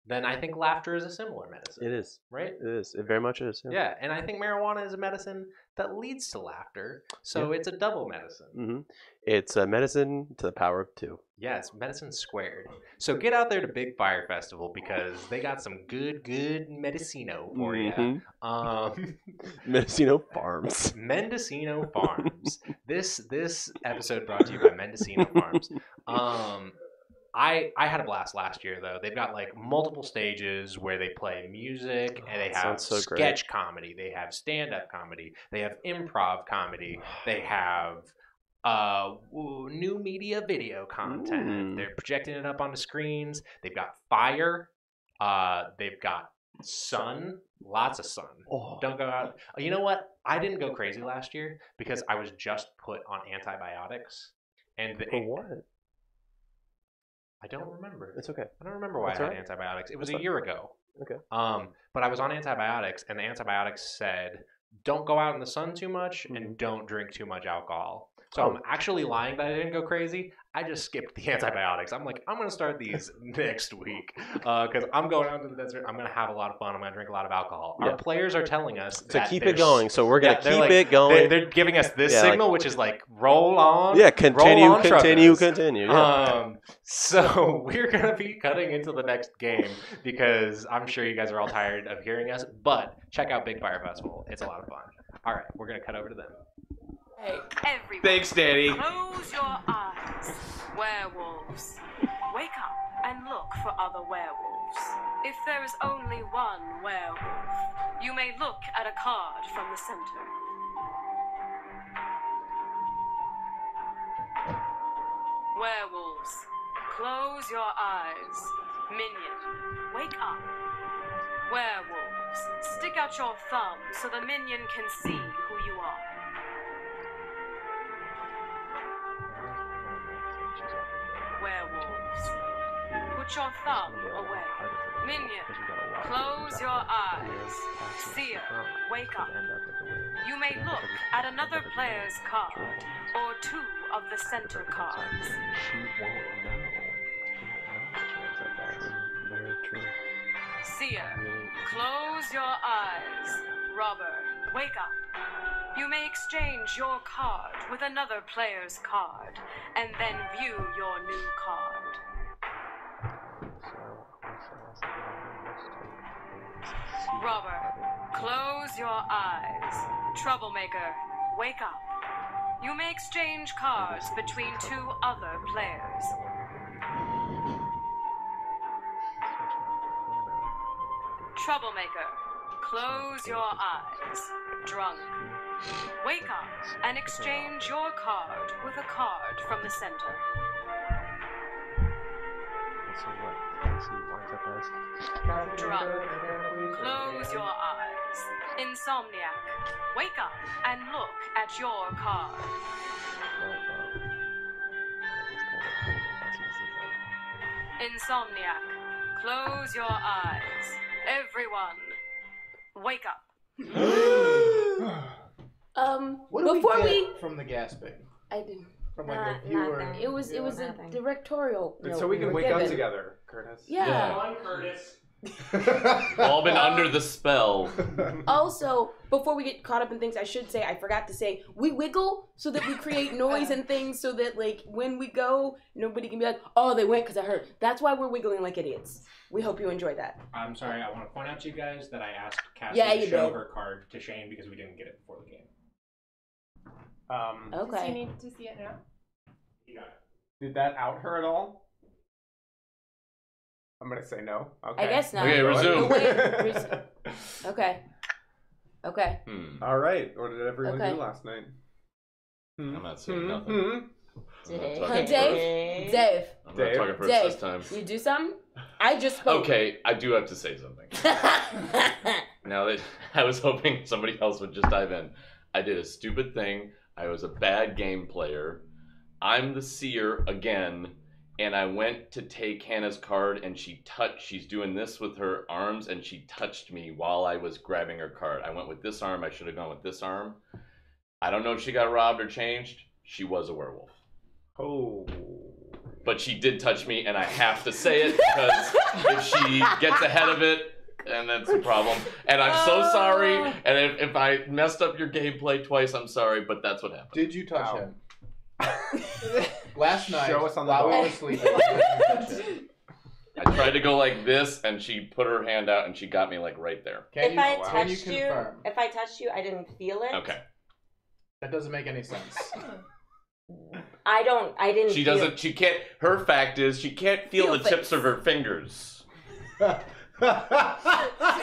then I think laughter is a similar medicine. It is. Right? It is. It very much is. Yeah, and I think marijuana is a medicine that leads to laughter. So it's a double medicine. It's a medicine to the power of 2. Yeah, it's medicine squared. So get out there to Big Fire Festival because they got some good Mendocino for you. Mendocino Farms. Mendocino Farms. This episode brought to you by Mendocino Farms. I had a blast last year though. They've got like multiple stages where they play music and they have sketch comedy. They have stand-up comedy. They have improv comedy. They have new media video content. They're projecting it up on the screens. They've got fire. They've got sun. Lots of sun. Don't go out. You know what? I didn't go crazy last year because I was just put on antibiotics. And For what? I don't remember. It's okay. I don't remember why I had antibiotics. It was a year ago. Okay. But I was on antibiotics, and the antibiotics said, don't go out in the sun too much and don't drink too much alcohol. So I'm actually lying that I didn't go crazy. I just skipped the antibiotics. I'm like, I'm going to start these next week because I'm going out to the desert. I'm going to have a lot of fun. I'm going to drink a lot of alcohol. Our players are telling us to keep it going. So we're going to keep it going. They're giving us this signal, which is like, roll on. Yeah, continue. Yeah. So we're going to be cutting into the next game because I'm sure you guys are all tired of hearing us. But check out Big Fire Festival. It's a lot of fun. All right, we're going to cut over to them. Hey. Everyone, thanks, Danny. Close your eyes. Werewolves. Wake up and look for other werewolves. If there is only one werewolf, you may look at a card from the center. Werewolves. Close your eyes. Minion. Wake up. Werewolves. Stick out your thumb so the minion can see who you are. Werewolves. Put your thumb away. Minion, close your eyes. Seer, wake up. You may look at another player's card, or 2 of the center cards. She won't know. Very true. Seer, close your eyes. Robber, wake up. You may exchange your card with another player's card, and then view your new card. Robber, close your eyes. Troublemaker, wake up. You may exchange cards between 2 other players. Troublemaker, close your eyes. Drunk, wake up and exchange your card with a card from the center. Drunk, close your eyes. Insomniac, wake up and look at your card. Insomniac, close your eyes. Everyone, wake up. What do before we get from the gasping? I do. From like the viewer. It was a directorial. It's so we can wake up together, Curtis. Yeah. Come on, Curtis. All been under the spell. Also, before we get caught up in things, I should say, I forgot to say, we wiggle so that we create noise and things so that, like, when we go, nobody can be like, oh, they went because I heard. That's why we're wiggling like idiots. We hope you enjoy that. I'm sorry, I want to point out to you guys that I asked Cassie to show her card to Shane because we didn't get it before the game. Okay. Does he need to see it now? You got it. Did that out her at all? I'm gonna say no. Okay. I guess not. Okay, resume. Okay. Okay. All right. What did everyone Okay. do last night? I'm not saying nothing. Dave. I'm not talking first this time. You do something? I just spoke. Okay, I do have to say something. Now that I was hoping somebody else would just dive in. I did a stupid thing. I was a bad game player. I'm the seer again, and I went to take Hannah's card, and she's doing this with her arms, and she touched me while I was grabbing her card. I went with this arm. I should have gone with this arm. I don't know if she got robbed or changed. She was a werewolf. Oh. But she did touch me, and I have to say it, because if she gets ahead of it, and that's a problem. And I'm so sorry, and if I messed up your gameplay twice, I'm sorry, but that's what happened. Did you touch him? Last night, Show us on the while we ball. were sleeping. I tried to go like this, and she put her hand out, and she got me like right there. Can If you, I wow. Can you touched you, confirm? if I touched you, I didn't feel it. Okay. That doesn't make any sense. I didn't. She feel- doesn't. She can't. Her fact is she can't feel the tips of her fingers. So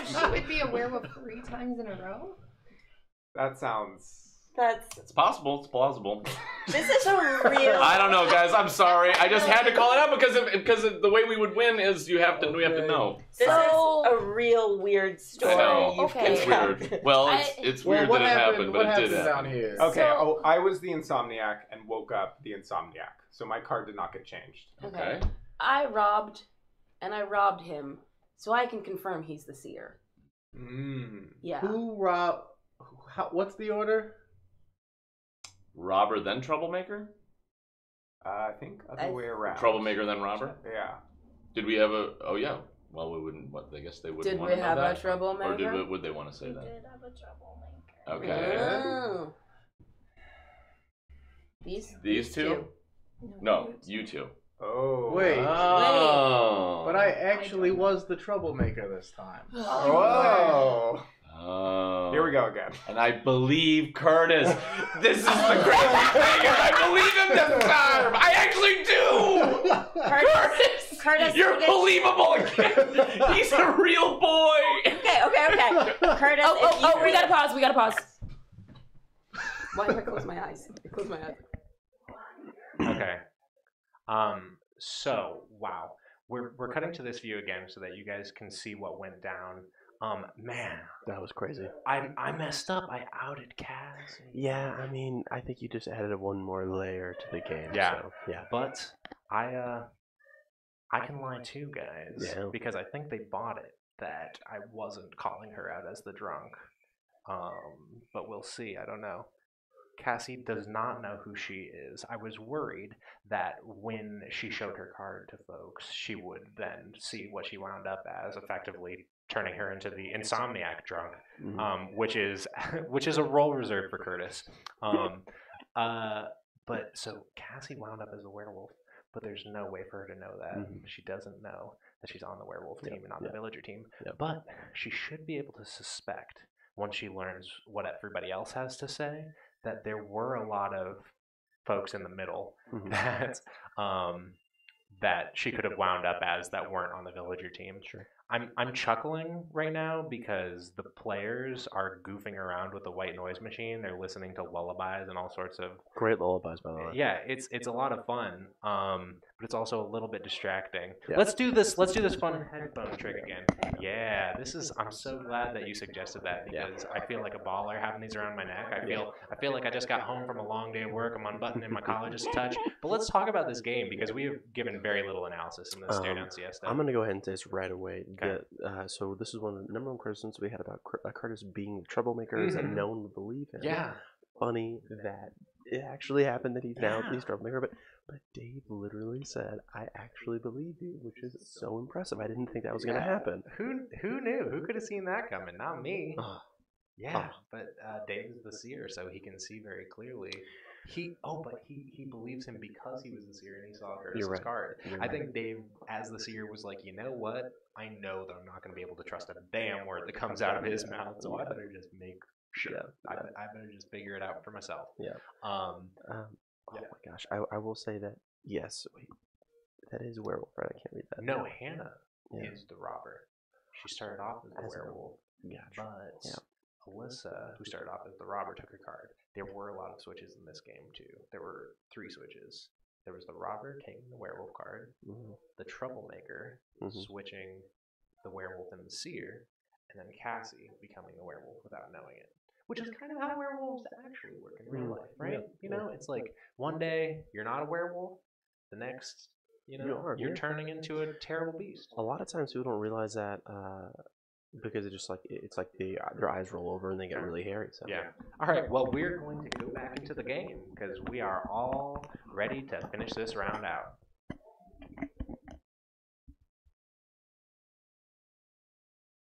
she would be a werewolf 3 times in a row? That sounds. It's possible. It's plausible. This is a real. I don't know, guys. I'm sorry. I just had to call it out because the way we would win is we have to know. This is a real weird story. I know. You've It's constructed. weird. Well, it's weird that it happened, but it did happen. down here? Okay, I was the insomniac and woke up the insomniac, so my card did not get changed. Okay. I robbed him, so I can confirm he's the seer. Yeah. Who robbed? What's the order? Robber then troublemaker? I think other way around. Troublemaker then robber? Yeah. Did we have a? Oh yeah. Well, we wouldn't. What? I guess they wouldn't. Did want we to know have a that. troublemaker? Or would they want to say that? did have a troublemaker. Okay. Oh. These two? No, you two. Oh. Wait. Oh. But I actually was the troublemaker this time. Whoa. Oh. Here we go again. And I believe Curtis. This is the greatest thing, and I believe him this time. I actually do. Curtis, you're believable again. He's a real boy. Okay. Curtis, we gotta pause. We gotta pause. Why did I close my eyes? I closed my eyes. Okay. So wow, we're cutting to this view again so that you guys can see what went down. Man, that was crazy. I messed up. I outed Kaz. Yeah, I mean, I think you just added one more layer to the game. Yeah, so, yeah. But I can lie too, guys. Yeah. Because I think they bought it that I wasn't calling her out as the drunk. But we'll see. I don't know. Cassie does not know who she is. I was worried that when she showed her card to folks, she would then see what she wound up as, effectively turning her into the insomniac drunk, which is a role reserved for Curtis. But so Cassie wound up as a werewolf. but there's no way for her to know that. She doesn't know that she's on the werewolf team and not the villager team. But she should be able to suspect, once she learns what everybody else has to say, that there were a lot of folks in the middle that she could have wound up as that weren't on the villager team. Sure. I'm chuckling right now because the players are goofing around with the white noise machine. They're listening to lullabies and all sorts of great lullabies, by the way. Yeah, it's a lot of fun, but it's also a little bit distracting. Yeah. Let's do this fun headphone trick again. Yeah, I'm so glad that you suggested that because I feel like a baller having these around my neck. I feel like I just got home from a long day of work. I'm unbuttoning my collar just a touch. But let's talk about this game because we have given very little analysis in the Stare Down Siesta. I'm going to go ahead and say this right away. Okay. So this is one of the number one criticisms we had about Curtis being the troublemaker is that no one would believe him. Yeah. Funny that it actually happened that he's now he's troublemaker, but Dave literally said, "I actually believe you," which is so impressive. I didn't think that was going to happen. Who knew? Who could have seen that coming? Not me. But Dave is the seer, so he can see very clearly. He believes him because he was the seer and he saw Curtis's card. I think Dave, as the seer, was like, you know what? I know that I'm not going to be able to trust a damn word that comes out of his mouth, so I better just make sure. I better just figure it out for myself. Oh my gosh, I will say that yes, wait, that is a werewolf, right? I can't read that. No, Hannah is the robber. She started off as the werewolf, but Alyssa, who started off as the robber, took her card. There were a lot of switches in this game too. There were 3 switches. There was the robber taking the werewolf card, the troublemaker switching the werewolf and the seer, and then Cassie becoming a werewolf without knowing it. Which is kind of how werewolves actually work in real life, right? You know, it's like one day you're not a werewolf, the next, you're turning into a terrible beast. A lot of times people don't realize that because it's like their eyes roll over and they get really hairy. So. Yeah. All right. Well, we're going to go back into the game because we are all ready to finish this round out.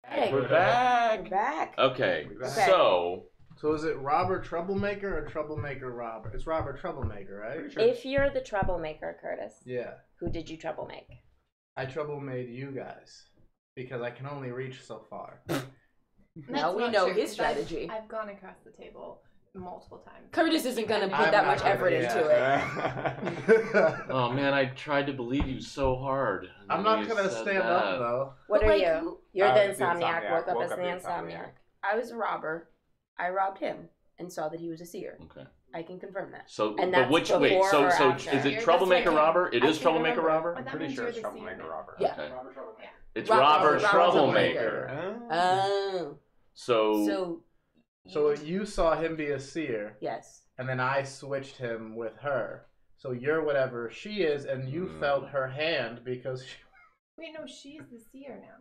Hey, we're back. We're back. Okay. So is it robber troublemaker or troublemaker robber? It's robber troublemaker, right? Sure. If you're the troublemaker, Curtis. Yeah. Who did you trouble-make? I trouble-made you guys because I can only reach so far. Now we know his strategy. I've gone across the table multiple times. Curtis isn't going to put that much effort into it. Oh man, I tried to believe you so hard. I'm not going to stand up though. What are you? You're the insomniac. Woke up as the insomniac. I was a robber. I robbed him and saw that he was a seer. Okay. I can confirm that. So, but which wait? So is it troublemaker robber? It is troublemaker robber. I'm pretty sure it's troublemaker robber. Yeah. Okay. It's robber troublemaker. Oh. So you saw him be a seer. Yes. And then I switched him with her. So you're whatever she is, and you felt her hand because she... Wait, no, she's the seer now.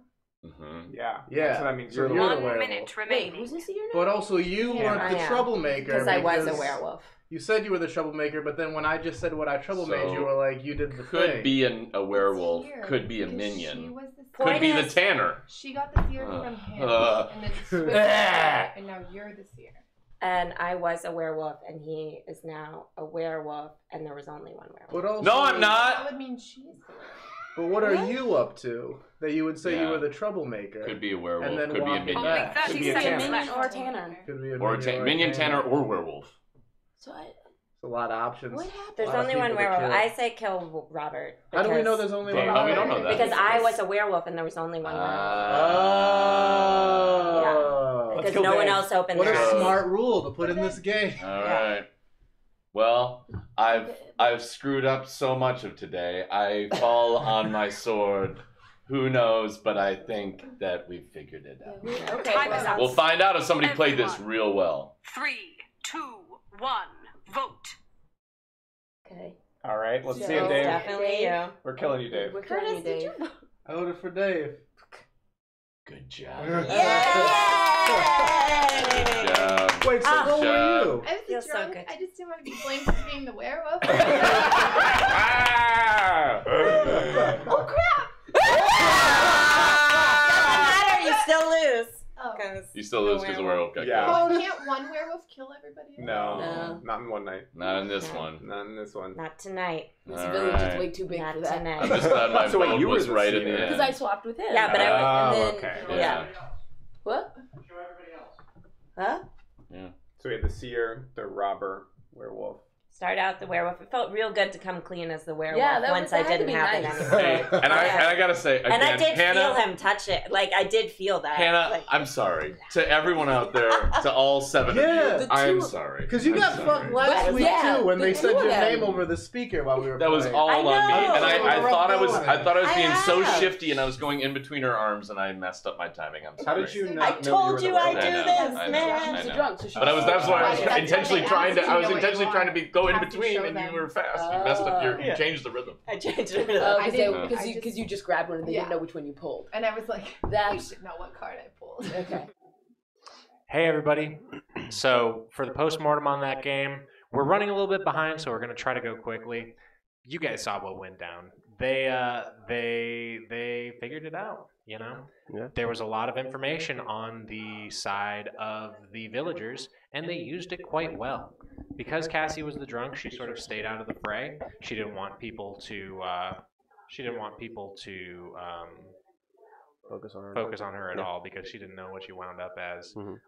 Yeah. That's what I mean. So you're the 1 minute remaining. Who's the seer now? But also you weren't the troublemaker. Because I was a werewolf. You said you were the troublemaker, but then when I just said what I troublemaker, you were like, you did the thing. Could be a werewolf. Could be a minion. Could be the tanner. She got the seer from him, and then switched her, and now you're the seer. And I was a werewolf, and he is now a werewolf, and there was only one werewolf. But also, no, I'm not. That would mean she's the werewolf. But what are you up to that you would say you were the troublemaker? Could be a werewolf. And then could be a minion. Only 30 seconds minion or tanner. Could be a minion, tanner, or werewolf. So It's a lot of options. What happened? There's only one werewolf. I say kill Robert. How do we know there's only one? How we don't know that? Because I was a werewolf and there was only one werewolf. Oh. Because no one else opened What their a eyes. smart rule to put in this game. All right. Well, I've screwed up so much of today. I fall on my sword. Who knows? But I think that we've figured it out. Okay, Time is up. We'll find out if somebody played this real well. 3, 2, 1, vote. Okay. All right, let's So, see it, Dave. definitely you. We're killing you, Dave. We're Curtis, did you? I voted for Dave. Good job. Yay! Good job. Wait, so what were you? I Feels was so drunk. good. I just didn't want to be blamed for being the werewolf. Oh crap! Doesn't matter. You still lose. Oh. lose. You still lose because the werewolf got Yeah. killed. Oh, can't one werewolf kill everybody else? No, not in one night. Not in this one. Not in this one. Not tonight. This village is way too big Not for that. tonight. I'm just glad my So wait, vote you were was the right in the seer. end. Because I swapped with him. Yeah, but I and then okay. Yeah. What? Show everybody else. Huh? Yeah. So we had the seer, the robber, werewolf. Start out the werewolf. It felt real good to come clean as the werewolf Yeah, that once had I to didn't be have it nice. anymore. And I gotta say again, And I did Hannah, feel him touch it. Like I did feel that. Hannah, Like, I'm sorry to everyone out there, to all 7 Yeah. of you. The I'm two- sorry. Because you I'm got sorry. fucked last week Yeah, too when the they two said of your them. name over the speaker while we were That was playing. all I on me, know. and I thought I was I being so have. shifty, and I was going in between her arms, and I messed up my timing. I'm sorry. How did you I not know told you you were the I werewolf? do I know, this, I know, man. I She's know. drunk, so she But that's why I was That's why intentionally they trying to. asked I you was know what intentionally you trying to want. go in Have to between, show and you them. were fast. You messed up your. You Yeah. changed the rhythm. I changed it. Oh, I didn't- I because you just grabbed one and they Yeah. didn't know which one you pulled. And I was like, I That's should know what card I pulled. okay. Hey everybody. So for the postmortem on that game, we're running a little bit behind, so we're gonna try to go quickly. You guys saw what went down. They figured it out. You know, Yeah. there was a lot of information on the side of the villagers, and they used it quite well. Because Cassie was the drunk, she sort of stayed out of the fray. She didn't want people to. Focus on her. Focus on her at Yeah. all because she didn't know what she wound up as. Mhm.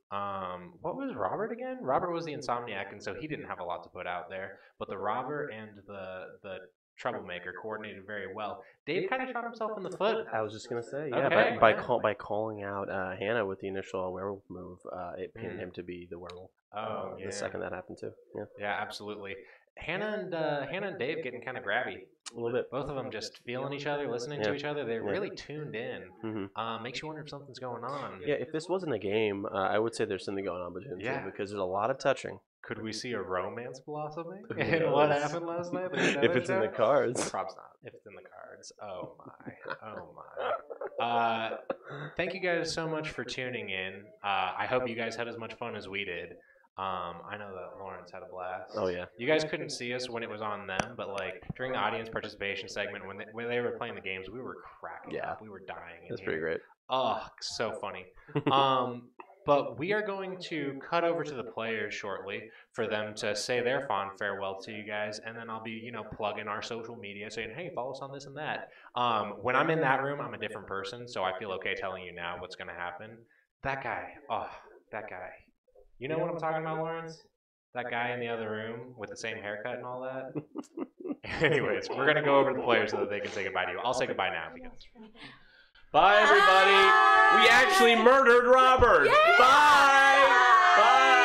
What was Robert again? Robert was the insomniac, and so he didn't have a lot to put out there. But the robber and the troublemaker coordinated very well. Dave kind of shot himself in the foot. I was just gonna say, yeah, Okay. by calling out Hannah with the initial werewolf move, it pinned Mm. him to be the werewolf. Oh, yeah. The second that happened too. Yeah, Yeah, absolutely. Hannah and Dave getting kind of grabby. a little bit. Both of them just feeling each other, listening to Yeah. each other. They're Yeah. really tuned in. Mhm. Makes you wonder if something's going on. Yeah, if this wasn't a game, I would say there's something going on between the Yeah. two because there's a lot of touching. Could we see a romance blossoming? Who And what knows? happened last night? If it's in the cards. Probs not. If it's in the cards. Oh my. Oh my. Thank you guys so much for tuning in. I hope you guys had as much fun as we did. I know that Lawrence had a blast. Oh yeah. You guys couldn't see us when it was on them, but like during the audience participation segment when they were playing the games, we were cracking up. We were dying. That's pretty great. Oh, so funny. But we are going to cut over to the players shortly for them to say their fond farewell to you guys, and then I'll be, plugging our social media, saying, hey, follow us on this and that. When I'm in that room, I'm a different person, so I feel okay telling you now what's going to happen. That guy. You know what I'm talking about, Lawrence? That guy in the other room with the same haircut and all that? Anyways, we're going to go over to the players so that they can say goodbye to you. I'll say goodbye now because... Bye, everybody. We actually murdered Robert. Bye. Bye.